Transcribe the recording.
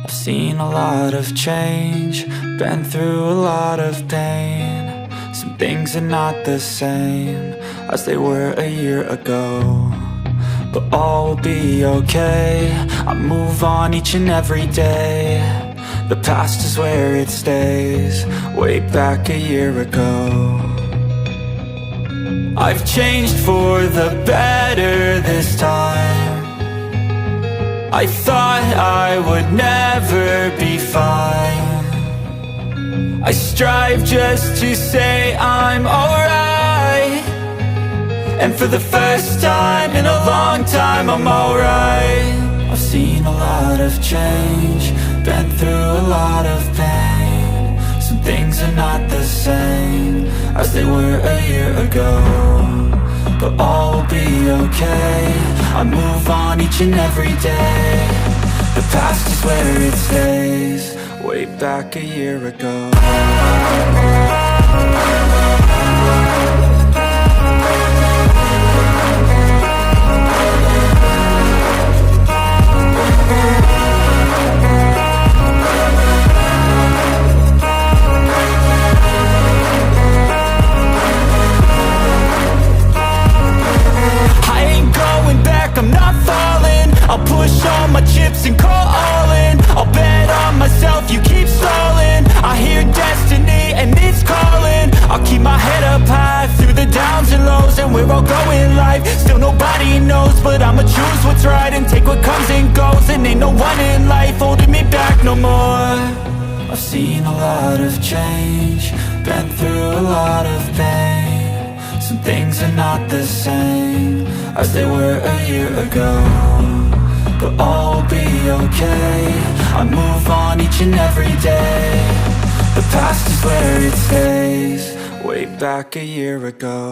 I've seen a lot of change, been through a lot of pain. Some things are not the same as they were a year ago, but all will be okay. I move on each and every day. The past is where it stays, way back a year ago. I've changed for the better this time. I thought I would never be fine. I strive just to say I'm alright, and for the first time in a long time I'm alright. I've seen a lot of change, been through a lot of pain. Some things are not the same as they were a year ago, but all will be okay. I move on each and every day. The past is where it stays, way back a year ago. I'm not falling, I'll push all my chips and call all in. I'll bet on myself, you keep stalling. I hear destiny and it's calling. I'll keep my head up high through the downs and lows, and we're all going life. Still nobody knows, but I'ma choose what's right and take what comes and goes. And ain't no one in life holding me back no more. I've seen a lot of change, been through a lot of pain. Some things are not the same as they were a year ago, but all will be okay. I move on each and every day. The past is where it stays, way back a year ago.